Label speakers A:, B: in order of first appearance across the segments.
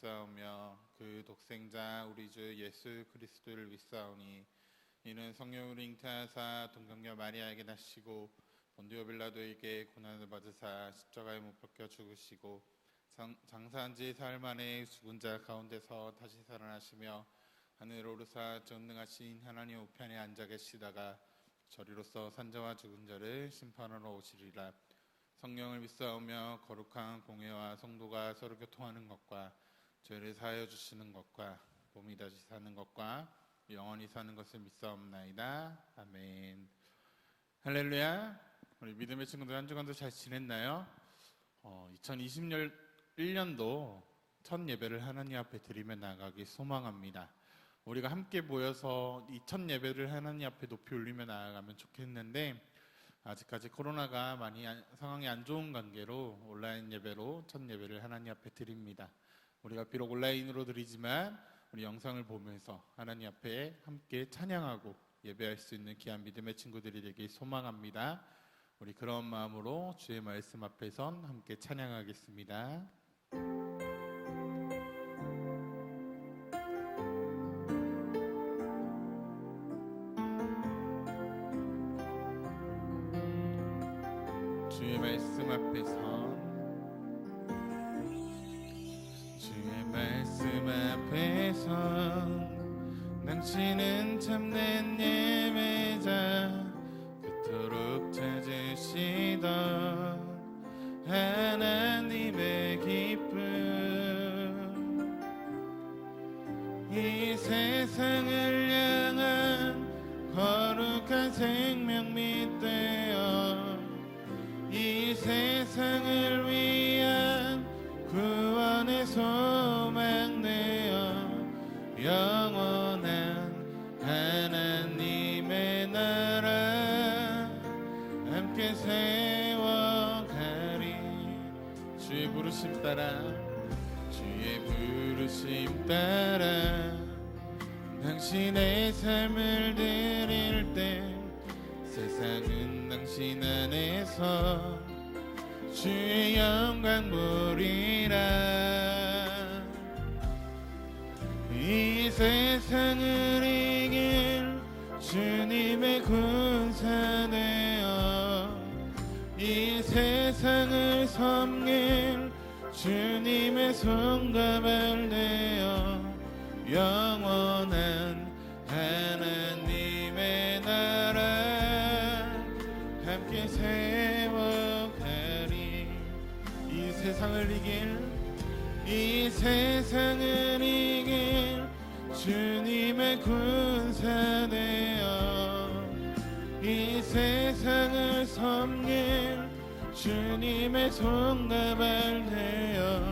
A: 믿사오며 그 독생자 우리 주 예수 그리스도를 믿사오니 이는 성령으로 잉태하사 동정녀 마리아에게 나시고 본디오 빌라도에게 고난을 받으사 십자가에 못 박혀 죽으시고 장사한 지 사흘 만에 죽은 자 가운데서 다시 살아나시며 하늘 오르사 전능하신 하나님 우편에 앉아 계시다가 저리로서 산자와 죽은 자를 심판하러 오시리라. 성령을 믿사오며 거룩한 공회와 성도가 서로 교통하는 것과 죄를 사하여 주시는 것과 몸이 다시 사는 것과 영원히 사는 것을 믿사옵나이다. 아멘. 할렐루야. 우리 믿음의 친구들 한 주간도 잘 지냈나요? 2021년도 첫 예배를 하나님 앞에 드리며 나가기 소망합니다. 우리가 함께 모여서 이 첫 예배를 하나님 앞에 높이 올리며 나아가면 좋겠는데 아직까지 코로나가 많이 상황이 안 좋은 관계로 온라인 예배로 첫 예배를 하나님 앞에 드립니다. 우리가 비록 온라인으로 드리지만 우리 영상을 보면서 하나님 앞에 함께 찬양하고 예배할 수 있는 귀한 믿음의 친구들이 되길 소망합니다. 우리 그런 마음으로 주의 말씀 앞에선 함께 찬양하겠습니다. 주의 말씀 앞에선 당신은 참된 예배자 그토록 찾으시던 하나님의 기쁨 이 세상을 향한 거룩한 생명 밑되어 이 세상을 위한 구원의 소망 되어 영원한 하나님의 나라 함께 세워가리. 주의 부르심 따라 당신의 삶을 드릴 때 세상은 당신 안에서 주의 영광 보리라. 이 세상을 이길 주님의 군사 되어 이 세상을 섬길 주님의 손과 발 되어 영원한 하나님의 나라 함께 세워가리. 이 세상을 이길 주님의 군사 되어 이 세상을 섬길 주님의 손과 발 되어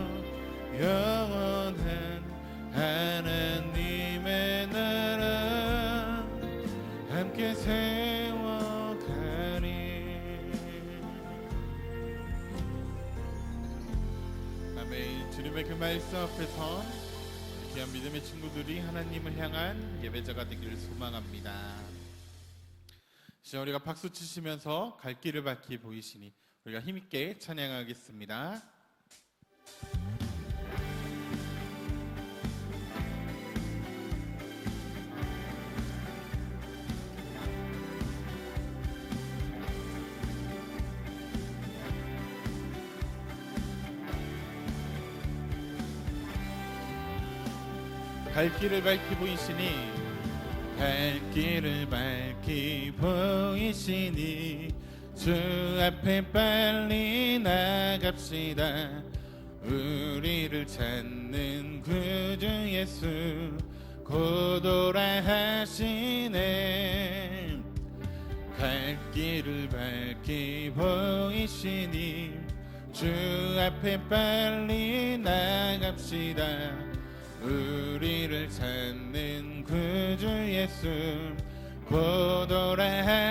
A: 영원한 하나님의 나라 함께 세워가리. 아멘. 주님의 그 말씀 앞에서 귀한 믿음의 친구들이 하나님을 향한 예배자가 되기를 소망합니다. 시간 우리가 박수 치시면서 갈 길을 밝히 보이시니 우리가 힘있게 찬양하겠습니다. 갈 길을 밝히 보이시니 주 앞에 빨리 나갑시다. 우리를 찾는 구주 예수 곧 오라 하시네. 갈 길을 밝히 보이시니 주 앞에 빨리 나갑시다. 우리를 찾는 구주 예수 곧 오라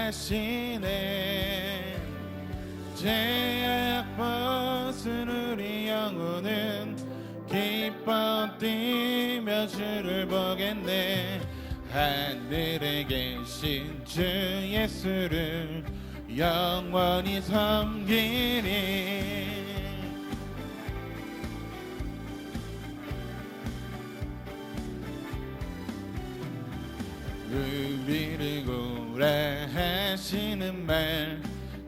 A: 하시네. 죄악 벗은 우리 영혼은 기뻐 뛰며 주를 보겠네. 하늘에 계신 주 예수를 영원히 섬기리. 하시는 말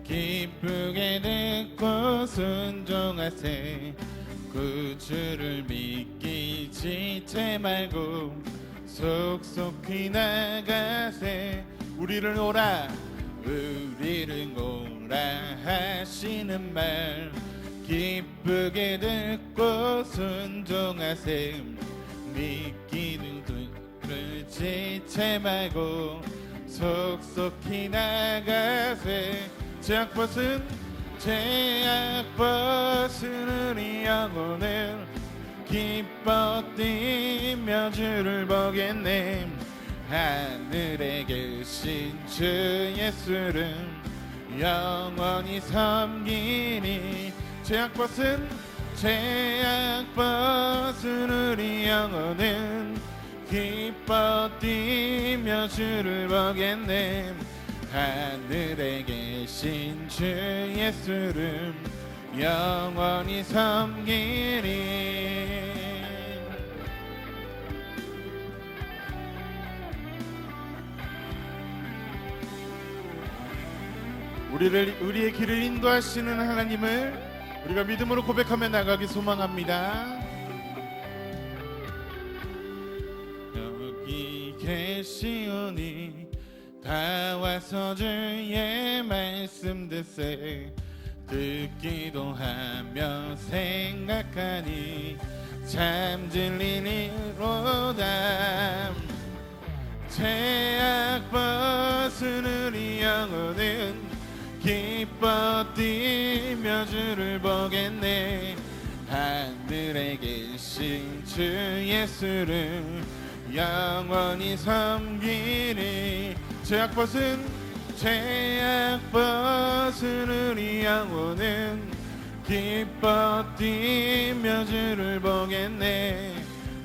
A: 기쁘게 듣고 순종하세. 구주를 믿기 지체 말고 속속히 나가세. 우리를 오라 하시는 말 기쁘게 듣고 순종하세. 믿기는 그를 지체 말고 속속히 나가세. 죄악 벗은 우리 영혼은 기뻐 뛰며 주를 보겠네. 하늘에 계신 주 예수를 영원히 섬기니. 죄악 벗은 우리 영혼은 기뻐 뛰며 주를 보겠네. 하늘에 계신 주 예수를 영원히 섬기리. 우리의 길을 인도하시는 하나님을 우리가 믿음으로 고백하며 나가기 소망합니다. 여기 계시오니 다 와서 주의 말씀 듣세. 듣기도 하며 생각하니 참 진리로다. 죄악 벗은 우리 영혼은 기뻐 뛰며 주를 보겠네. 하늘에 계신 주 예수를 영원히 섬기리. 죄악 벗은 우리 영혼은 기뻐 뛰며 주를 보겠네.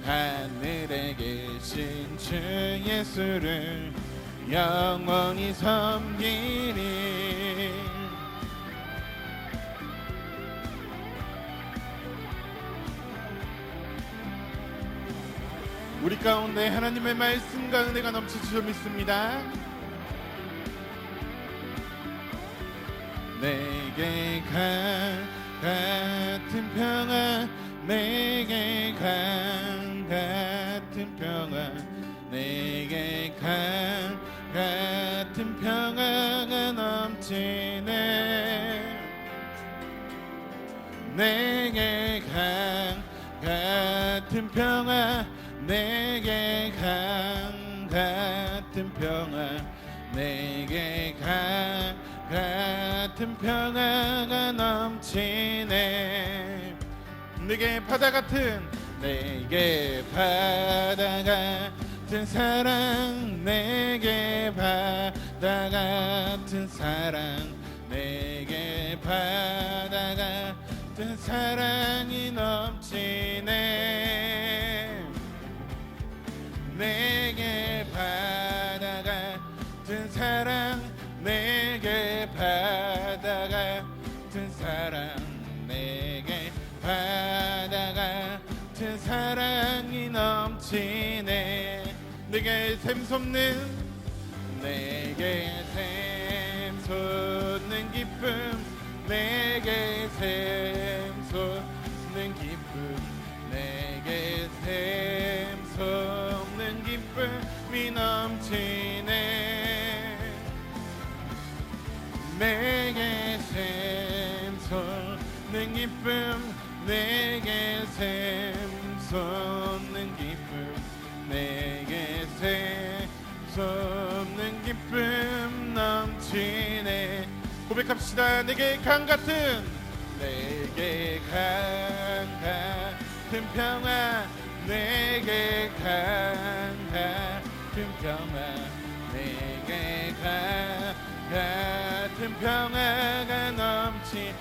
A: 하늘에 계신 주 예수를 영원히 섬기리. 우리 가운데 하나님의 말씀과 은혜가 넘치실 줄 믿습니다. 내게 같은 평화, 내게 같은 평화, 내게 같은 평화가 넘치네. 내게 같은 평화, 내게 같은 평화, 내게 같은 평화가 넘치네. 내게 바다 같은 사랑, 내게 바다 같은 사랑, 내게 바다 같은 사랑이 넘치네. 내게 바다 같은 사랑, 내게 바다 같은 사랑, 내게 바다 같은 사랑이 넘치네. 내게 샘솟는, 내게 샘솟는 기쁨, 내게 샘솟는 기쁨, 내게 샘솟는 기쁨이 넘치네. 내게 샘솟는 기쁨, 내게 샘솟는 기쁨, 내게 샘솟는 기쁨 넘치네. 고백합시다. 내게 강같은, 내게 강같은 평화, 내게 강같은 평화, 내게 같은 평화가 넘치네.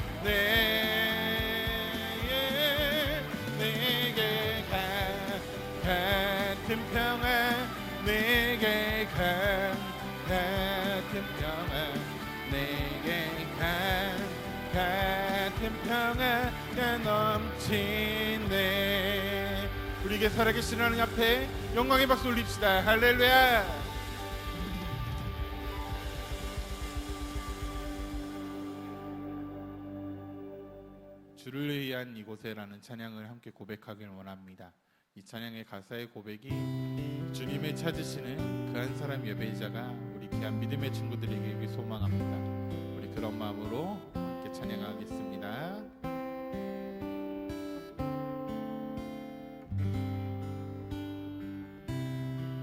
A: 내게 같은 평화, 내게 같은 평화, 내게 같은 평화가 넘치네. 우리에게 살아계신 하나님 앞에 영광의 박수 올립시다. 할렐루야. 주를 위한 이곳에라는 찬양을 함께 고백하길 원합니다. 이 찬양의 가사의 고백이 주님을 찾으시는 그 한 사람 예배자가 우리 귀한 믿음의 친구들에게 소망합니다. 우리 그런 마음으로 함께 찬양하겠습니다.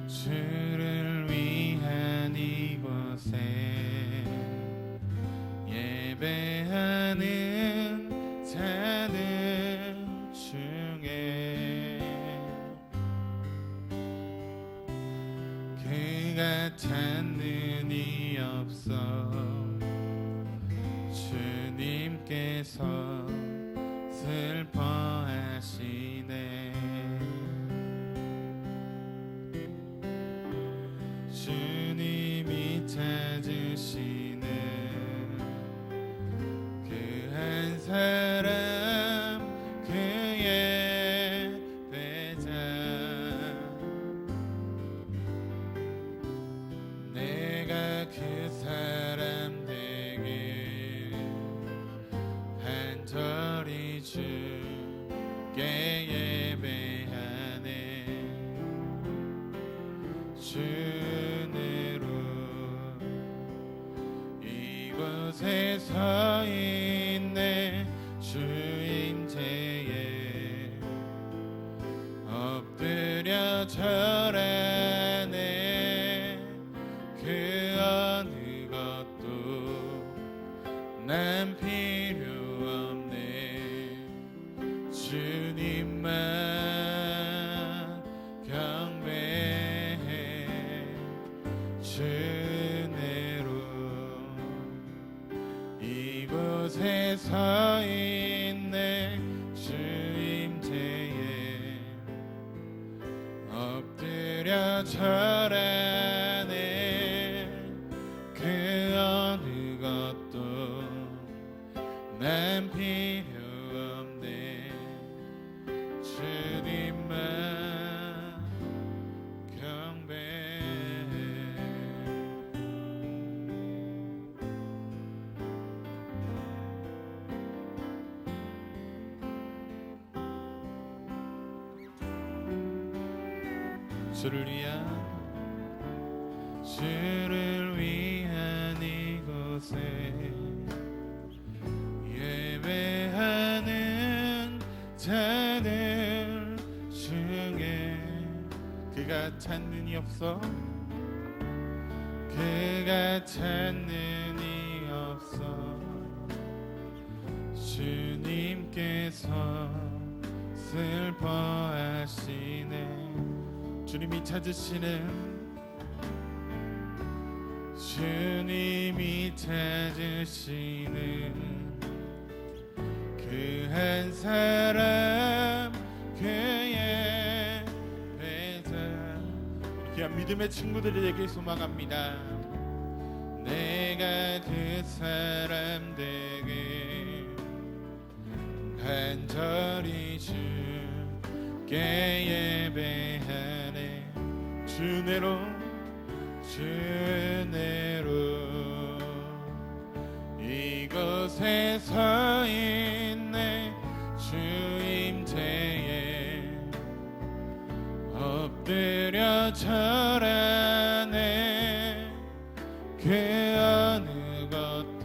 A: 주를 위한 이곳에 예배하는 자들 중에 그가 찾는 이 없어 주님께서 슬퍼하시네. 주님이 찾으시는 그 한 사람 그의 배자 내가 그 사람 되길 간절히 주께 예배하네. 주내로 이곳에 서 있네. 주임제에 엎드려 절하네. 그 어느 것도 난 필요 없네. 주님만 경배해. 주내로 이곳에 서 있네. 주임제에 엎드려 절하네. 그 어느 것도 난 필요 없네. 주님만 경배해. 주를 위한 이곳에 예배하는 자들 중에 그가 찾는 이 없어 그가 찾는 이 없어 주님께서 슬퍼하시네. 주님이 찾으시는 주님이 찾으시는 그 한 사람 그의 배자 귀한 믿음의 친구들에게 소망합니다. 내가 그 사람 되게 간절히 주께 예배하네. 주내로 이곳에 서 있네. 주임제에 엎드려 절하네. 그 어느 것도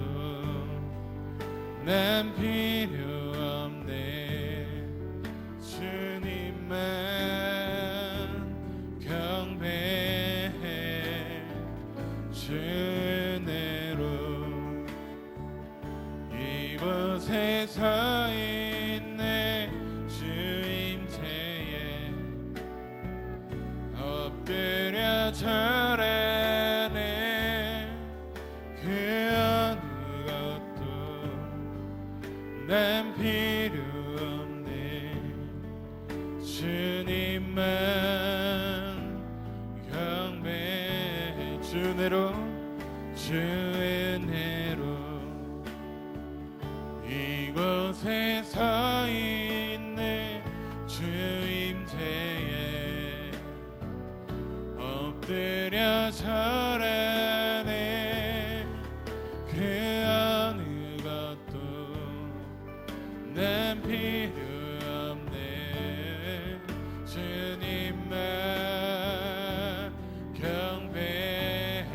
A: 난 필요 없네. 주님만 경배해. 주내로 이곳에 서 있네. 주임제에 엎드려 절하네. 그 어느 것도 난 필요 없네. 주님만 경배해. 주내로 이곳에 서 있네. 주임제에 엎드려 절하네. 그 어느 것도 난 필요 없네. 주님만 경배해.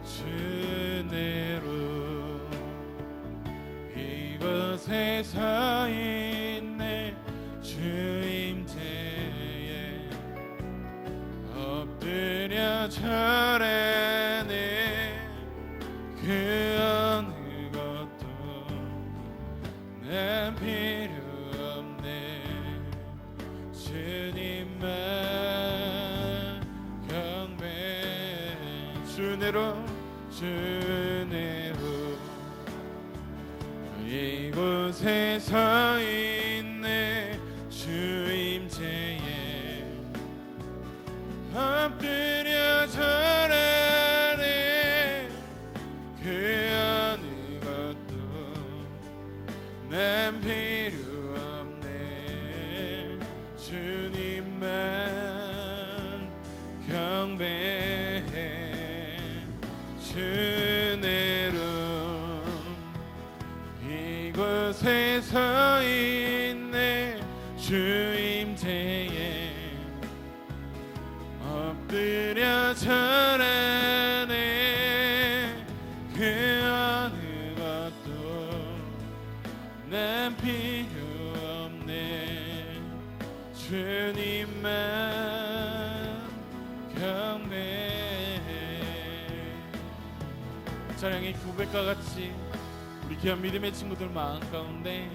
A: 주내로 이곳에 서 있네. 주 임재에 엎드려 절하네. 그 어느 것도 난 필요 없네. 주님만 경배해. 주내로 이곳에 서 있네. 주 임재에 엎드려 절하네. 그 어느 것도 난 필요 없네. 주님만 경배해. 주내로 이곳에 서 있네. 주 임재에 엎드려 절하네. 그 어느 것도 난 필요 없네. 주님만 경배해. 찬양의 고백과 같이 우리 귀한 믿음의 친구들 마음 가운데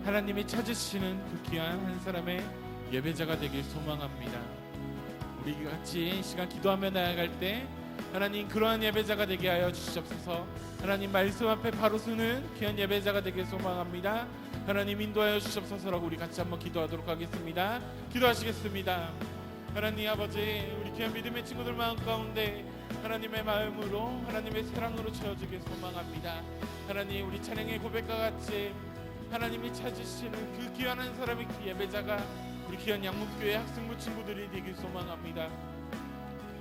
A: 하나님이 찾으시는 그 귀한 한 사람의 예배자가 되길 소망합니다. 우리 같이 시간 기도하며 나아갈 때 하나님 그러한 예배자가 되게 하여 주시옵소서. 하나님 말씀 앞에 바로 서는 귀한 예배자가 되길 소망합니다. 하나님 인도하여 주시옵소서라고 우리 같이 한번 기도하도록 하겠습니다. 기도하시겠습니다. 하나님 아버지, 우리 귀한 믿음의 친구들 마음 가운데 하나님의 마음으로 하나님의 사랑으로 채워주길 소망합니다. 하나님 우리 찬양의 고백과 같이 하나님이 찾으시는 그 귀한 한 사람의 그 예배자가 우리 귀한 양문교회 학생부 친구들이 되길 소망합니다.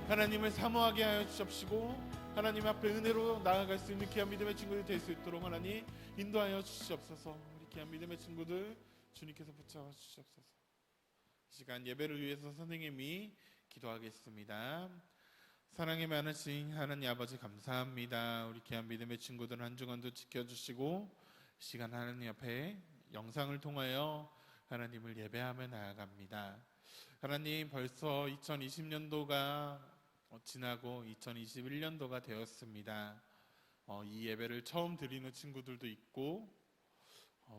A: 하나님을 사모하게 하여 주시옵시고 하나님 앞에 은혜로 나아갈 수 있는 귀한 믿음의 친구들이 될 수 있도록 하나님 인도하여 주시옵소서. 우리 귀한 믿음의 친구들 주님께서 붙잡아 주시옵소서. 이 시간 예배를 위해서 선생님이 기도하겠습니다. 사랑이 많으신 하나님 아버지 감사합니다. 우리 귀한 믿음의 친구들 한 주간도 지켜주시고 시간 하나님 앞에 영상을 통하여 하나님을 예배하며 나아갑니다. 하나님 벌써 2020년도가 지나고 2021년도가 되었습니다. 이 예배를 처음 드리는 친구들도 있고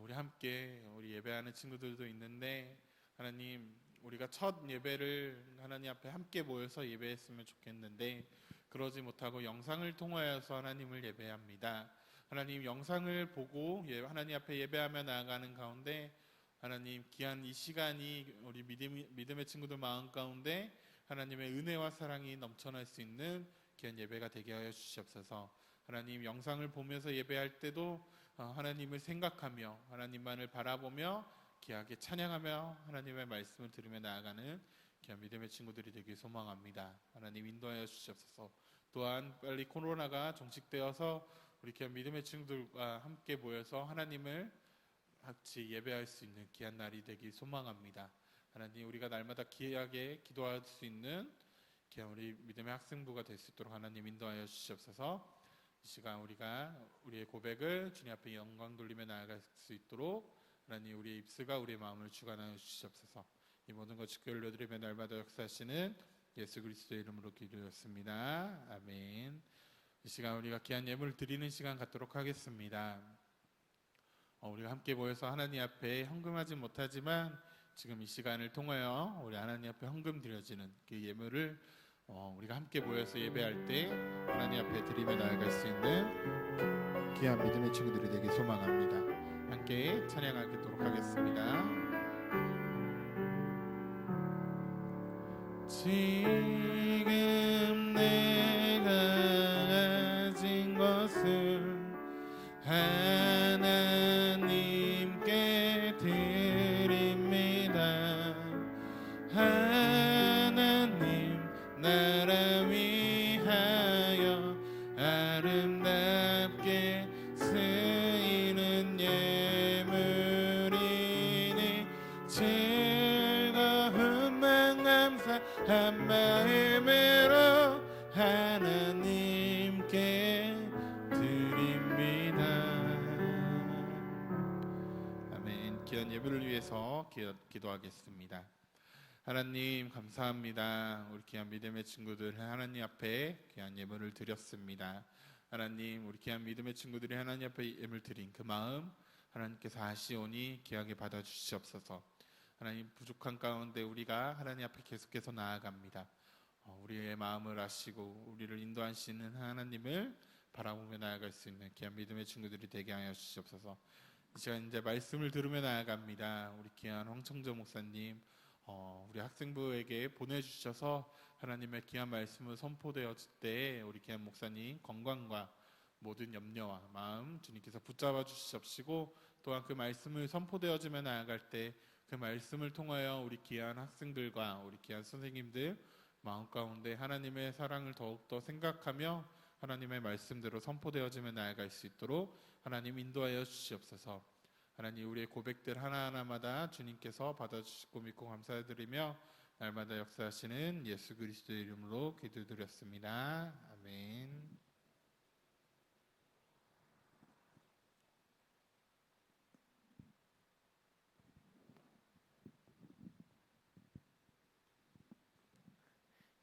A: 우리 함께 우리 예배하는 친구들도 있는데 하나님 우리가 첫 예배를 하나님 앞에 함께 모여서 예배했으면 좋겠는데 그러지 못하고 영상을 통하여서 하나님을 예배합니다. 하나님 영상을 보고 하나님 앞에 예배하며 나아가는 가운데 하나님 귀한 이 시간이 우리 믿음의 친구들 마음 가운데 하나님의 은혜와 사랑이 넘쳐날 수 있는 귀한 예배가 되게 하여 주시옵소서. 하나님 영상을 보면서 예배할 때도 하나님을 생각하며 하나님만을 바라보며 귀하게 찬양하며 하나님의 말씀을 들으며 나아가는 귀한 믿음의 친구들이 되길 소망합니다. 하나님 인도하여 주시옵소서. 또한 빨리 코로나가 종식되어서 우리 귀한 믿음의 친구들과 함께 모여서 하나님을 같이 예배할 수 있는 귀한 날이 되길 소망합니다. 하나님 우리가 날마다 귀하게 기도할 수 있는 귀한 우리 믿음의 학생부가 될 수 있도록 하나님 인도하여 주시옵소서. 이 시간 우리가 우리의 고백을 주님 앞에 영광 돌리며 나아갈 수 있도록 하나님 우리의 입술과 우리의 마음을 주관하여 주시옵소서. 이 모든 것 주께 올려드리며 날마다 역사하시는 예수 그리스도의 이름으로 기도했습니다. 아멘. 이 시간 우리가 귀한 예물을 드리는 시간 갖도록 하겠습니다. 우리가 함께 모여서 하나님 앞에 헌금하지 못하지만 지금 이 시간을 통하여 우리 하나님 앞에 헌금 드려지는 그 예물을 우리가 함께 모여서 예배할 때 하나님 앞에 드리며 나아갈 수 있는 귀한 믿음의 친구들이 되길 소망합니다. 함께 찬양하도록 하겠습니다. 지금 내가 가진 것을 하나님께 드립니다. 하나님 나라 위하여 아름답게 쓰이는 예물 한 마음으로 하나님께 드립니다. 아멘. 귀한 예배를 위해서 기도하겠습니다. 하나님 감사합니다. 우리 귀한 믿음의 친구들 하나님 앞에 귀한 예물을 드렸습니다. 하나님, 우리 귀한 믿음의 친구들이 하나님 앞에 예물 드린 그 마음 하나님께서 아시오니 귀하게 받아주시옵소서. 하나님, 부족한 가운데 우리가 하나님 앞에 계속해서 나아갑니다. 우리의 마음을 아시고 우리를 인도하시는 하나님을 바라보며 나아갈 수 있는 귀한 믿음의 친구들이 되게 하여 주시옵소서. 이 시간 이제 말씀을 들으며 나아갑니다. 우리 귀한 황청조 목사님, 우리 학생부에게 보내주셔서 하나님의 귀한 말씀을 선포되었을 때 우리 귀한 목사님 건강과 모든 염려와 마음 주님께서 붙잡아 주시옵시고, 또한 그 말씀을 선포되어지며 나아갈 때 그 말씀을 통하여 우리 귀한 학생들과 우리 귀한 선생님들 마음 가운데 하나님의 사랑을 더욱더 생각하며 하나님의 말씀대로 선포되어지며 나아갈 수 있도록 하나님 인도하여 주시옵소서. 하나님, 우리의 고백들 하나하나마다 주님께서 받아주시고 믿고 감사드리며 날마다 역사하시는 예수 그리스도의 이름으로 기도드렸습니다. 아멘.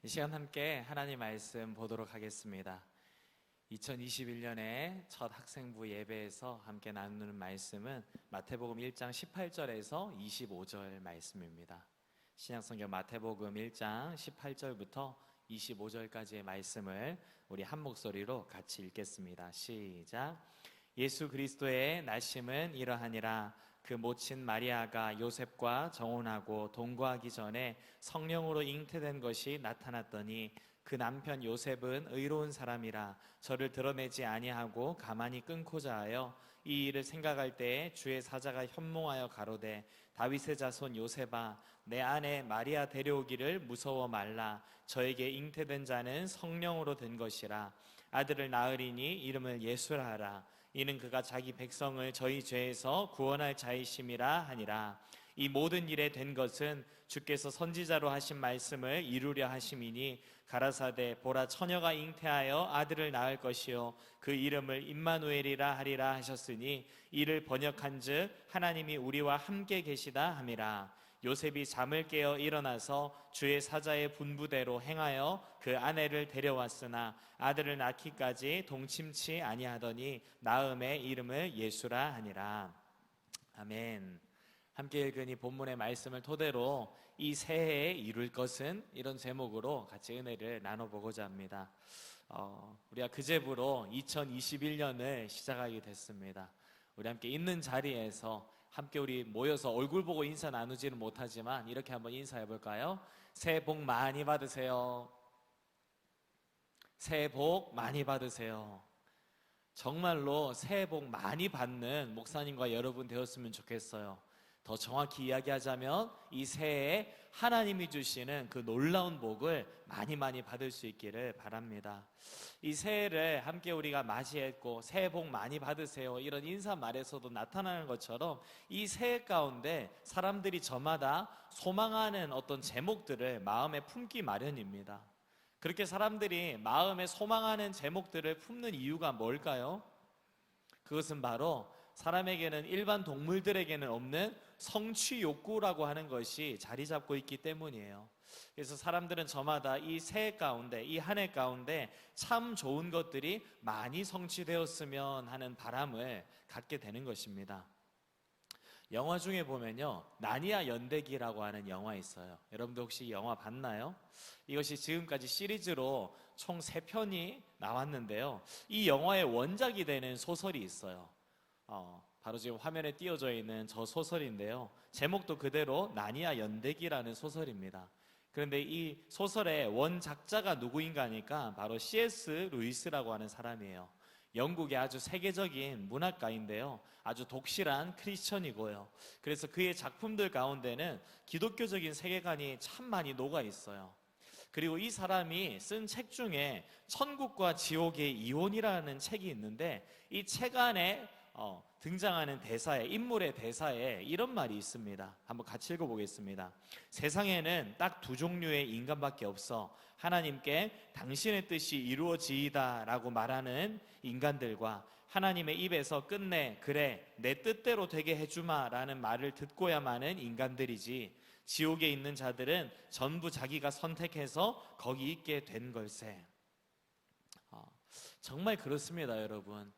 B: 이 시간 함께 하나님 말씀 보도록 하겠습니다. 2021년의 첫 학생부 예배에서 함께 나누는 말씀은 마태복음 1장 18절에서 25절 말씀입니다. 신약성경 마태복음 1장 18절부터 25절까지의 말씀을 우리 한 목소리로 같이 읽겠습니다. 시작. 예수 그리스도의 나심은 이러하니라. 그 모친 마리아가 요셉과 정혼하고 동거하기 전에 성령으로 잉태된 것이 나타났더니 그 남편 요셉은 의로운 사람이라 저를 드러내지 아니하고 가만히 끊고자 하여 이 일을 생각할 때에 주의 사자가 현몽하여 가로되 다윗의 자손 요셉아, 내 아내 마리아 데려오기를 무서워 말라. 저에게 잉태된 자는 성령으로 된 것이라. 아들을 낳으리니 이름을 예수라 하라. 이는 그가 자기 백성을 저희 죄에서 구원할 자이심이라 하니라. 이 모든 일에 된 것은 주께서 선지자로 하신 말씀을 이루려 하심이니 가라사대 보라 처녀가 잉태하여 아들을 낳을 것이요 그 이름을 임마누엘이라 하리라 하셨으니 이를 번역한즉 하나님이 우리와 함께 계시다 함이라. 요셉이 잠을 깨어 일어나서 주의 사자의 분부대로 행하여 그 아내를 데려왔으나 아들을 낳기까지 동침치 아니하더니 낳음에 이름을 예수라 하니라. 아멘. 함께 읽은 이 본문의 말씀을 토대로 이 새해에 이룰 것은, 이런 제목으로 같이 은혜를 나눠보고자 합니다. 우리가 그제부로 2021년을 시작하게 됐습니다. 우리 함께 있는 자리에서 함께 우리 모여서 얼굴 보고 인사 나누지는 못하지만 이렇게 한번 인사해 볼까요? 새해 복 많이 받으세요. 새해 복 많이 받으세요. 정말로 새해 복 많이 받는 목사님과 여러분 되었으면 좋겠어요. 더 정확히 이야기하자면 이 새해에 하나님이 주시는 그 놀라운 복을 많이 받을 수 있기를 바랍니다. 이 새해를 함께 우리가 맞이했고 새해 복 많이 받으세요, 이런 인사말에서도 나타나는 것처럼 이 새해 가운데 사람들이 저마다 소망하는 어떤 제목들을 마음에 품기 마련입니다. 그렇게 사람들이 마음에 소망하는 제목들을 품는 이유가 뭘까요? 그것은 바로 사람에게는, 일반 동물들에게는 없는 성취 욕구라고 하는 것이 자리 잡고 있기 때문이에요. 그래서 사람들은 저마다 이 새해 가운데, 이 한 해 가운데 참 좋은 것들이 많이 성취되었으면 하는 바람을 갖게 되는 것입니다. 영화 중에 보면요, 나니아 연대기라고 하는 영화 있어요. 여러분도 혹시 이 영화 봤나요? 이것이 지금까지 시리즈로 총 3편이 나왔는데요, 이 영화의 원작이 되는 소설이 있어요. 바로 지금 화면에 띄어져 있는 저 소설인데요, 제목도 그대로 나니아 연대기라는 소설입니다. 그런데 이 소설의 원작자가 누구인가 하니까 바로 C.S. 루이스라고 하는 사람이에요. 영국의 아주 세계적인 문학가인데요, 아주 독실한 크리스천이고요. 그래서 그의 작품들 가운데는 기독교적인 세계관이 참 많이 녹아 있어요. 그리고 이 사람이 쓴 책 중에 천국과 지옥의 이혼이라는 책이 있는데, 이 책 안에 등장하는 대사에, 인물의 대사에 이런 말이 있습니다. 한번 같이 읽어보겠습니다. 세상에는 딱 두 종류의 인간밖에 없어. 하나님께 당신의 뜻이 이루어지이다 라고 말하는 인간들과 하나님의 입에서 끝내 그래 내 뜻대로 되게 해주마 라는 말을 듣고야 마는 인간들이지, 지옥에 있는 자들은 전부 자기가 선택해서 거기 있게 된 걸세. 정말 그렇습니다, 여러분.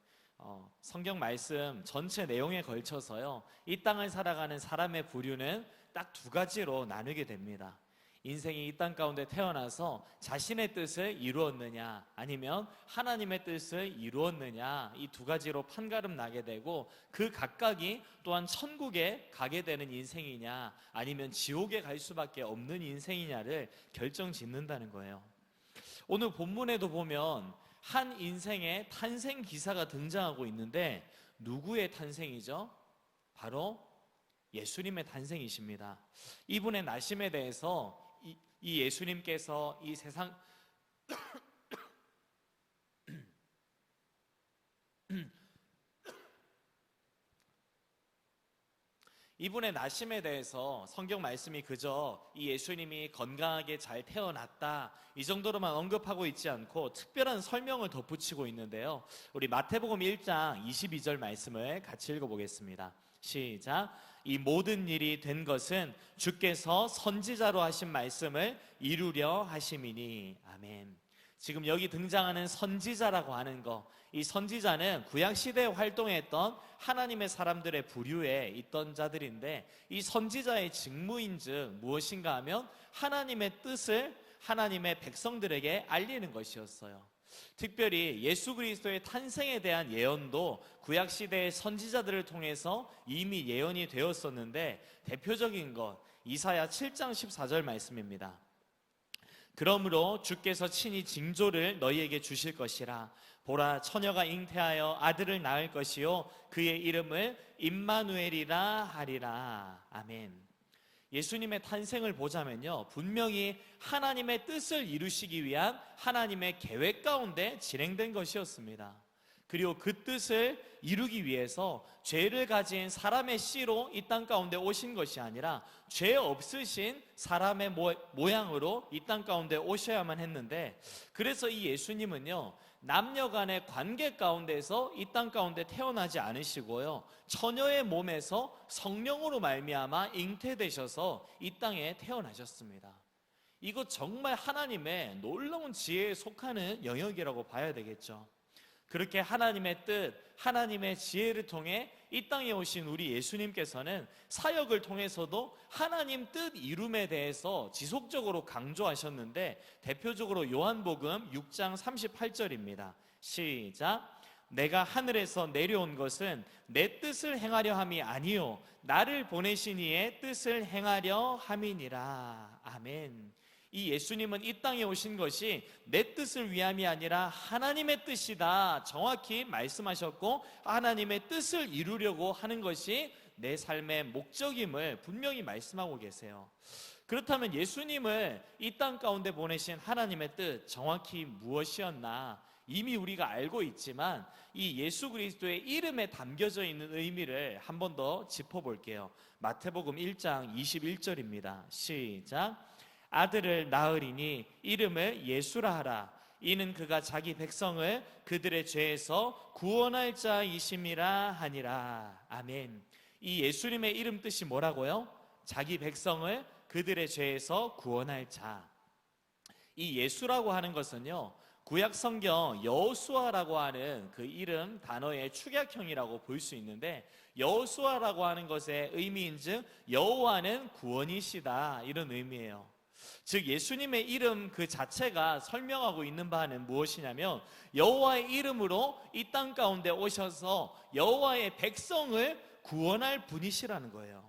B: 성경 말씀 전체 내용에 걸쳐서요, 이 땅을 살아가는 사람의 부류는 딱 두 가지로 나누게 됩니다. 인생이 이 땅 가운데 태어나서 자신의 뜻을 이루었느냐, 아니면 하나님의 뜻을 이루었느냐, 이 두 가지로 판가름 나게 되고, 그 각각이 또한 천국에 가게 되는 인생이냐, 아니면 지옥에 갈 수밖에 없는 인생이냐를 결정짓는다는 거예요. 오늘 본문에도 보면 한 인생의 탄생 기사가 등장하고 있는데, 누구의 탄생이죠? 바로 예수님의 탄생이십니다. 이분의 나심에 대해서 이 예수님께서 이 세상 이분의 나심에 대해서 성경 말씀이 그저 이 예수님이 건강하게 잘 태어났다 이 정도로만 언급하고 있지 않고 특별한 설명을 덧붙이고 있는데요, 우리 마태복음 1장 22절 말씀을 같이 읽어보겠습니다. 시작. 이 모든 일이 된 것은 주께서 선지자로 하신 말씀을 이루려 하심이니. 아멘. 지금 여기 등장하는 선지자라고 하는 거, 이 선지자는 구약시대에 활동했던 하나님의 사람들의 부류에 있던 자들인데, 이 선지자의 직무인즉 무엇인가 하면 하나님의 뜻을 하나님의 백성들에게 알리는 것이었어요. 특별히 예수 그리스도의 탄생에 대한 예언도 구약시대의 선지자들을 통해서 이미 예언이 되었었는데, 대표적인 것 이사야 7장 14절 말씀입니다. 그러므로 주께서 친히 징조를 너희에게 주실 것이라. 보라, 처녀가 잉태하여 아들을 낳을 것이요 그의 이름을 임마누엘이라 하리라. 아멘. 예수님의 탄생을 보자면요, 분명히 하나님의 뜻을 이루시기 위한 하나님의 계획 가운데 진행된 것이었습니다. 그리고 그 뜻을 이루기 위해서 죄를 가진 사람의 씨로 이 땅 가운데 오신 것이 아니라 죄 없으신 사람의 모양으로 이 땅 가운데 오셔야만 했는데, 그래서 이 예수님은요, 남녀 간의 관계 가운데서 이 땅 가운데 태어나지 않으시고요, 처녀의 몸에서 성령으로 말미암아 잉태되셔서 이 땅에 태어나셨습니다. 이거 정말 하나님의 놀라운 지혜에 속하는 영역이라고 봐야 되겠죠. 그렇게 하나님의 뜻, 하나님의 지혜를 통해 이 땅에 오신 우리 예수님께서는 사역을 통해서도 하나님 뜻 이룸에 대해서 지속적으로 강조하셨는데, 대표적으로 요한복음 6장 38절입니다. 시작. 내가 하늘에서 내려온 것은 내 뜻을 행하려 함이 아니요 나를 보내신 이의 뜻을 행하려 함이니라. 아멘. 이 예수님은 이 땅에 오신 것이 내 뜻을 위함이 아니라 하나님의 뜻이다 정확히 말씀하셨고, 하나님의 뜻을 이루려고 하는 것이 내 삶의 목적임을 분명히 말씀하고 계세요. 그렇다면 예수님을 이 땅 가운데 보내신 하나님의 뜻 정확히 무엇이었나 이미 우리가 알고 있지만, 이 예수 그리스도의 이름에 담겨져 있는 의미를 한 번 더 짚어볼게요. 마태복음 1장 21절입니다. 시작. 아들을 낳으리니 이름을 예수라 하라. 이는 그가 자기 백성을 그들의 죄에서 구원할 자이심이라 하니라. 아멘. 이 예수님의 이름 뜻이 뭐라고요? 자기 백성을 그들의 죄에서 구원할 자. 이 예수라고 하는 것은요, 구약 성경 여호수아라고 하는 그 이름 단어의 축약형이라고 볼 수 있는데, 여호수아라고 하는 것의 의미인즉 여호와는 구원이시다 이런 의미예요. 즉 예수님의 이름 그 자체가 설명하고 있는 바는 무엇이냐면, 여호와의 이름으로 이 땅 가운데 오셔서 여호와의 백성을 구원할 분이시라는 거예요.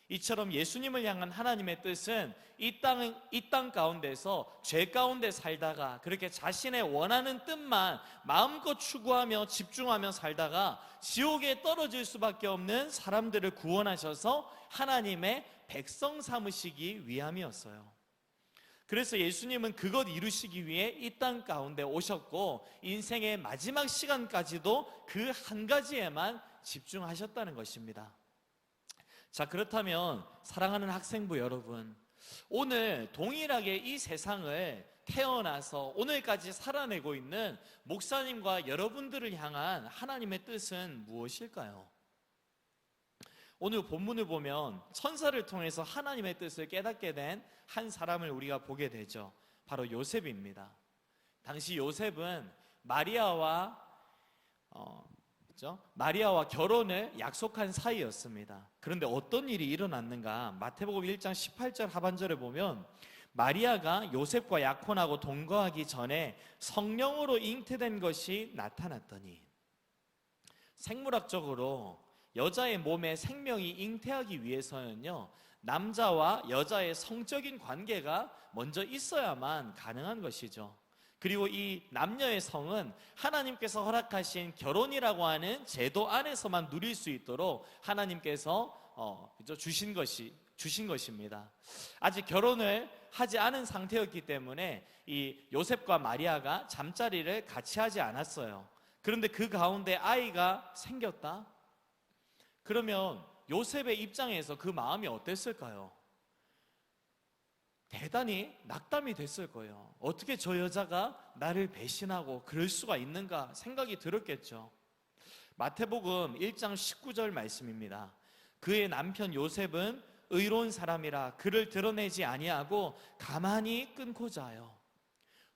B: 이처럼 예수님을 향한 하나님의 뜻은 이 땅 가운데서 죄 가운데 살다가 그렇게 자신의 원하는 뜻만 마음껏 추구하며 집중하며 살다가 지옥에 떨어질 수밖에 없는 사람들을 구원하셔서 하나님의 백성 삼으시기 위함이었어요. 그래서 예수님은 그것 이루시기 위해 이 땅 가운데 오셨고 인생의 마지막 시간까지도 그 한 가지에만 집중하셨다는 것입니다. 자, 그렇다면 사랑하는 학생부 여러분, 오늘 동일하게 이 세상을 태어나서 오늘까지 살아내고 있는 목사님과 여러분들을 향한 하나님의 뜻은 무엇일까요? 오늘 본문을 보면 천사를 통해서 하나님의 뜻을 깨닫게 된 한 사람을 우리가 보게 되죠. 바로 요셉입니다. 당시 요셉은 마리아와 결혼을 약속한 사이였습니다. 그런데 어떤 일이 일어났는가? 마태복음 1장 18절 하반절에 보면 마리아가 요셉과 약혼하고 동거하기 전에 성령으로 잉태된 것이 나타났더니, 생물학적으로 여자의 몸에 생명이 잉태하기 위해서는요, 남자와 여자의 성적인 관계가 먼저 있어야만 가능한 것이죠. 그리고 이 남녀의 성은 하나님께서 허락하신 결혼이라고 하는 제도 안에서만 누릴 수 있도록 하나님께서 주신 것입니다. 아직 결혼을 하지 않은 상태였기 때문에 이 요셉과 마리아가 잠자리를 같이 하지 않았어요. 그런데 그 가운데 아이가 생겼다? 그러면 요셉의 입장에서 그 마음이 어땠을까요? 대단히 낙담이 됐을 거예요. 어떻게 저 여자가 나를 배신하고 그럴 수가 있는가 생각이 들었겠죠. 마태복음 1장 19절 말씀입니다. 그의 남편 요셉은 의로운 사람이라 그를 드러내지 아니하고 가만히 끊고자 하여.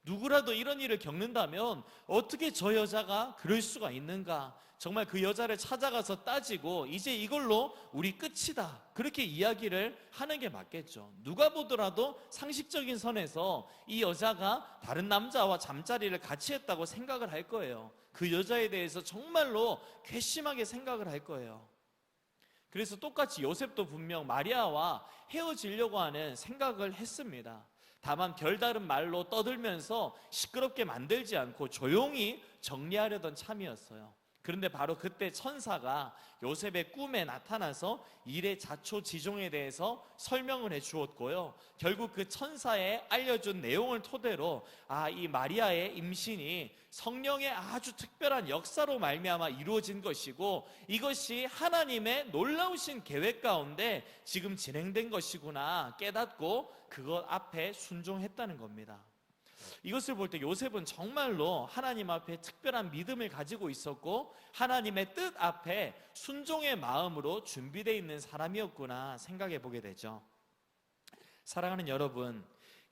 B: 누구라도 이런 일을 겪는다면 어떻게 저 여자가 그럴 수가 있는가, 정말 그 여자를 찾아가서 따지고 이제 이걸로 우리 끝이다, 그렇게 이야기를 하는 게 맞겠죠. 누가 보더라도 상식적인 선에서 이 여자가 다른 남자와 잠자리를 같이 했다고 생각을 할 거예요. 그 여자에 대해서 정말로 괘씸하게 생각을 할 거예요. 그래서 똑같이 요셉도 분명 마리아와 헤어지려고 하는 생각을 했습니다. 다만 별다른 말로 떠들면서 시끄럽게 만들지 않고 조용히 정리하려던 참이었어요. 그런데 바로 그때 천사가 요셉의 꿈에 나타나서 일의 자초지종에 대해서 설명을 해 주었고요. 결국 그 천사의 알려준 내용을 토대로 이 마리아의 임신이 성령의 아주 특별한 역사로 말미암아 이루어진 것이고, 이것이 하나님의 놀라우신 계획 가운데 지금 진행된 것이구나 깨닫고 그것 앞에 순종했다는 겁니다. 이것을 볼 때 요셉은 정말로 하나님 앞에 특별한 믿음을 가지고 있었고 하나님의 뜻 앞에 순종의 마음으로 준비되어 있는 사람이었구나 생각해 보게 되죠. 사랑하는 여러분,